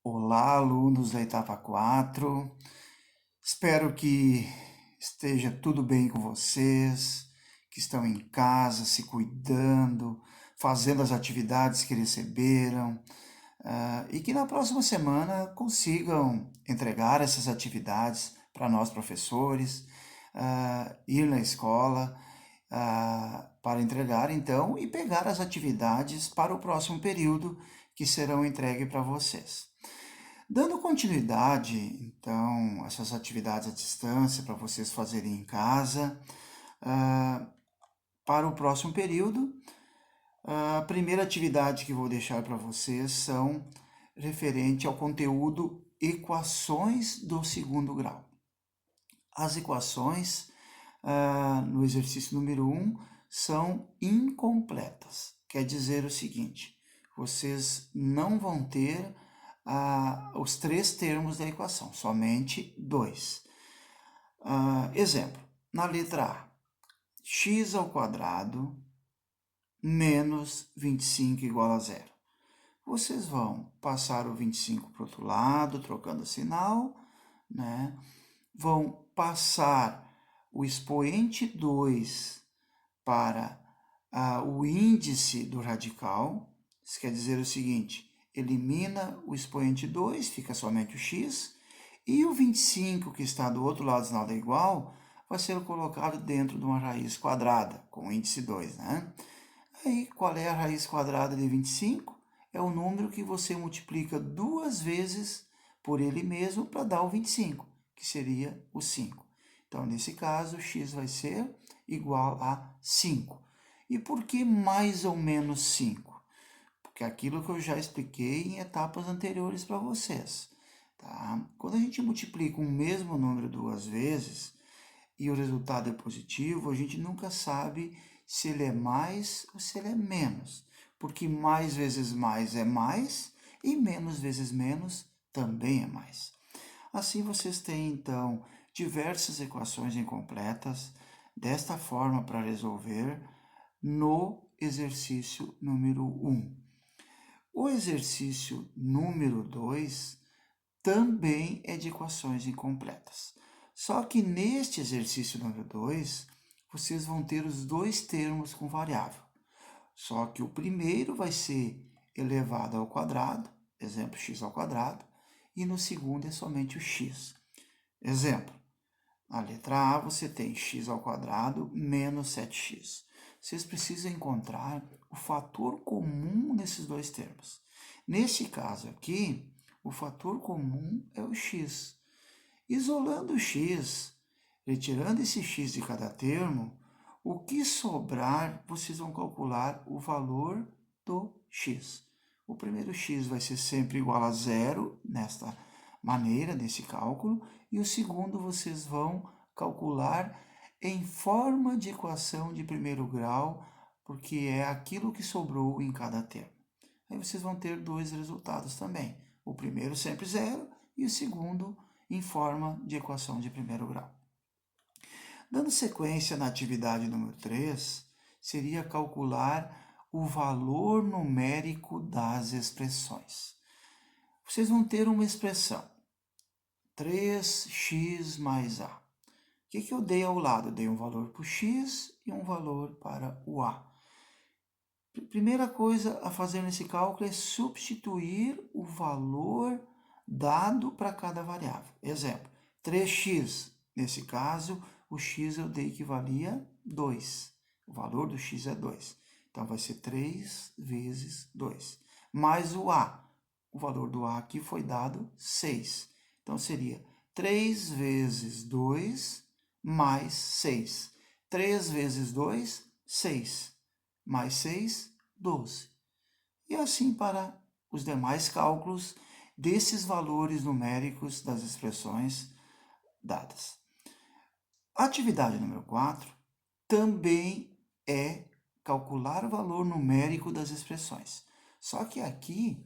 Olá, alunos da etapa 4. Espero que esteja tudo bem com vocês, que estão em casa, se cuidando, fazendo as atividades que receberam, e que na próxima semana consigam entregar essas atividades para nós professores, ir na escola, para entregar então e pegar as atividades para o próximo período que serão entregues para vocês. Dando continuidade, então, a essas atividades à distância para vocês fazerem em casa, para o próximo período, a primeira atividade que vou deixar para vocês são referente ao conteúdo equações do segundo grau. As equações, no exercício número 1, são incompletas. Quer dizer o seguinte, vocês não vão ter os 3 termos da equação, somente 2. Exemplo, na letra A, x ao quadrado menos 25 igual a zero. Vocês vão passar o 25 para o outro lado, trocando sinal, né? Vão passar o expoente 2 para o índice do radical. Isso quer dizer o seguinte, elimina o expoente 2, fica somente o x, e o 25, que está do outro lado do sinal da igual, vai ser colocado dentro de uma raiz quadrada, com o índice 2, né? Aí, qual é a raiz quadrada de 25? É o número que você multiplica 2 vezes por ele mesmo para dar o 25, que seria o 5. Então, nesse caso, x vai ser igual a 5. E por que mais ou menos 5? Porque aquilo que eu já expliquei em etapas anteriores para vocês. Tá? Quando a gente multiplica um mesmo número 2 vezes e o resultado é positivo, a gente nunca sabe se ele é mais ou se ele é menos. Porque mais vezes mais é mais e menos vezes menos também é mais. Assim vocês têm, então, diversas equações incompletas desta forma para resolver no exercício número 1. O exercício número 2 também é de equações incompletas. Só que neste exercício número 2, vocês vão ter os 2 termos com variável. Só que o primeiro vai ser elevado ao quadrado, exemplo, x ao quadrado, e no segundo é somente o x. Exemplo, na letra A você tem x ao quadrado menos 7x. Vocês precisam encontrar o fator comum nesses 2 termos. Neste caso aqui, o fator comum é o x. Isolando o x, retirando esse x de cada termo, o que sobrar, vocês vão calcular o valor do x. O primeiro x vai ser sempre igual a zero, nesta maneira, nesse cálculo, e o segundo vocês vão calcular em forma de equação de primeiro grau, porque é aquilo que sobrou em cada termo. Aí vocês vão ter 2 resultados também. O primeiro sempre zero e o segundo em forma de equação de primeiro grau. Dando sequência na atividade número 3, seria calcular o valor numérico das expressões. Vocês vão ter uma expressão, 3x mais a. O que eu dei ao lado? Eu dei um valor para o x e um valor para o a. Primeira coisa a fazer nesse cálculo é substituir o valor dado para cada variável. Exemplo, 3x. Nesse caso, o x eu dei que valia 2. O valor do x é 2. Então, vai ser 3 vezes 2. Mais o a. O valor do a aqui foi dado 6. Então, seria 3 vezes 2 mais 6. 3 vezes 2, 6. Mais 6, 12. E assim para os demais cálculos desses valores numéricos das expressões dadas. A atividade número 4 também é calcular o valor numérico das expressões. Só que aqui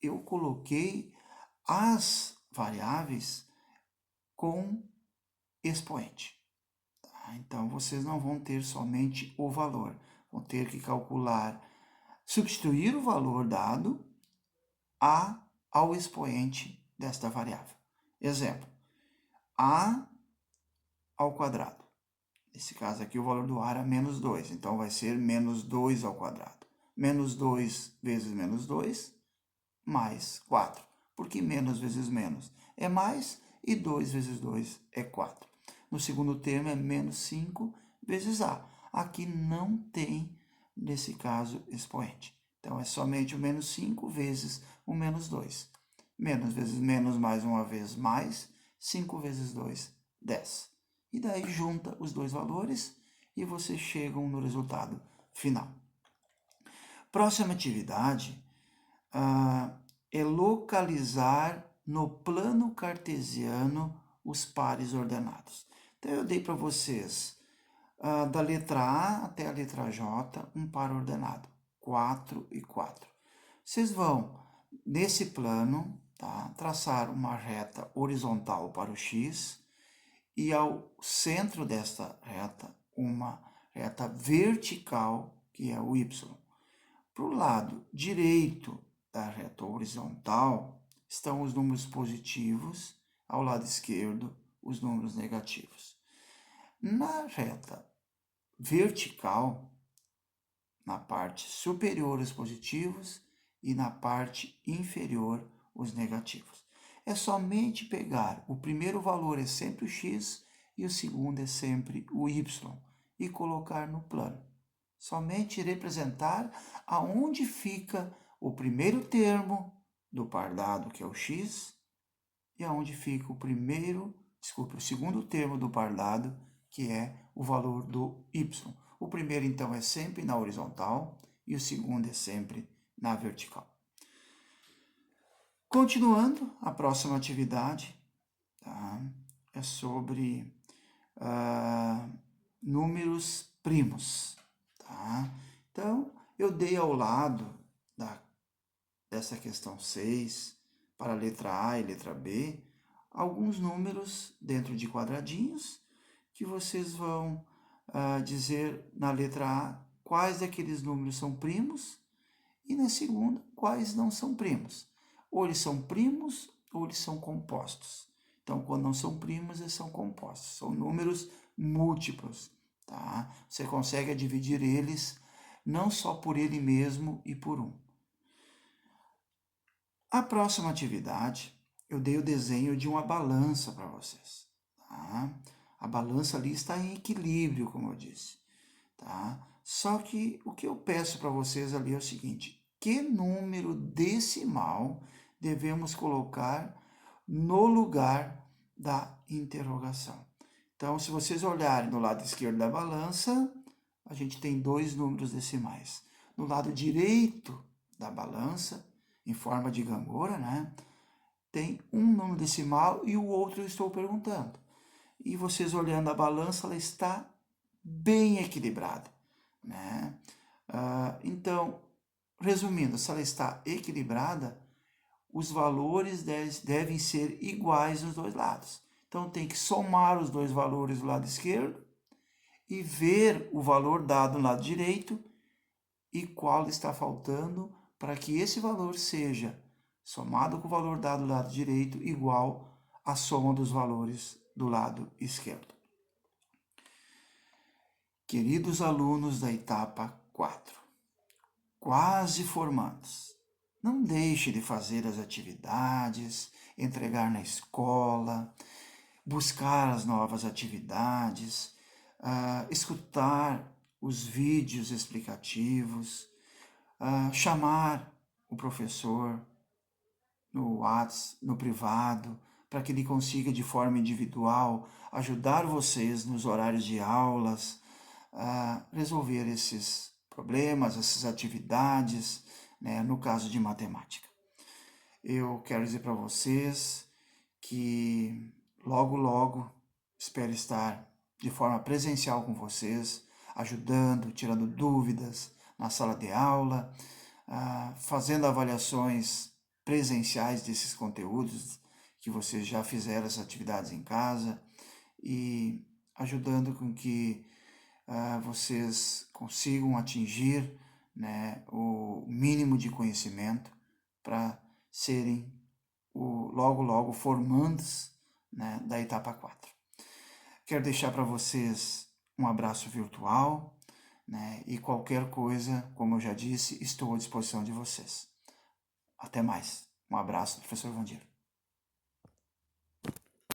eu coloquei as variáveis com expoente. Então, vocês não vão ter somente o valor, vão ter que calcular, substituir o valor dado a ao expoente desta variável. Exemplo, a ao quadrado. Nesse caso aqui, o valor do a era menos 2, então vai ser menos 2 ao quadrado. Menos 2 vezes menos 2, mais 4. Porque menos vezes menos é mais, e 2 vezes 2 é 4. No segundo termo é menos 5 vezes a. Aqui não tem, nesse caso, expoente. Então, é somente o menos 5 vezes o menos 2. Menos vezes menos, mais uma vez, mais. 5 vezes 2, 10. E daí junta os dois valores e vocês chegam no resultado final. Próxima atividade é localizar no plano cartesiano os pares ordenados. Então, eu dei para vocês, da letra A até a letra J, um par ordenado, 4 e 4. Vocês vão, nesse plano, tá, traçar uma reta horizontal para o X e ao centro desta reta, uma reta vertical, que é o Y. Para o lado direito da reta horizontal estão os números positivos, ao lado esquerdo, os números negativos. Na reta vertical, na parte superior, os positivos e na parte inferior, os negativos. É somente pegar o primeiro valor, é sempre o x, e o segundo é sempre o y, e colocar no plano. Somente representar aonde fica o primeiro termo do par dado, que é o x, e aonde fica o segundo termo do par dado, que é o valor do y. O primeiro, então, é sempre na horizontal e o segundo é sempre na vertical. Continuando, a próxima atividade, tá, é sobre números primos. Tá? Então, eu dei ao lado dessa questão 6, para a letra A e letra B, alguns números dentro de quadradinhos, que vocês vão dizer na letra A quais daqueles números são primos, e na segunda, quais não são primos. Ou eles são primos, ou eles são compostos. Então, quando não são primos, eles são compostos. São números múltiplos. Tá? Você consegue dividir eles não só por ele mesmo e por um. A próxima atividade, eu dei o desenho de uma balança para vocês. Tá? A balança ali está em equilíbrio, como eu disse. Tá? Só que o que eu peço para vocês ali é o seguinte: que número decimal devemos colocar no lugar da interrogação? Então, se vocês olharem no lado esquerdo da balança, a gente tem 2 números decimais. No lado direito da balança, em forma de gangorra, né, tem um número decimal e o outro eu estou perguntando. E vocês olhando a balança, ela está bem equilibrada, né? Então, resumindo, se ela está equilibrada, os valores devem ser iguais nos dois lados. Então, tem que somar os dois valores do lado esquerdo e ver o valor dado no lado direito e qual está faltando para que esse valor seja somado com o valor dado do lado direito igual à soma dos valores do lado esquerdo. Queridos alunos da etapa 4, quase formandos, não deixe de fazer as atividades, entregar na escola, buscar as novas atividades, escutar os vídeos explicativos, chamar o professor no WhatsApp, no privado, para que ele consiga de forma individual ajudar vocês nos horários de aulas, a resolver esses problemas, essas atividades, né, no caso de matemática. Eu quero dizer para vocês que logo, logo espero estar de forma presencial com vocês, ajudando, tirando dúvidas na sala de aula, fazendo avaliações presenciais desses conteúdos que vocês já fizeram as atividades em casa e ajudando com que vocês consigam atingir, né, o mínimo de conhecimento para serem logo, logo formandos, né, da etapa 4. Quero deixar para vocês um abraço virtual, né, e qualquer coisa, como eu já disse, estou à disposição de vocês. Até mais. Um abraço, professor Vandir.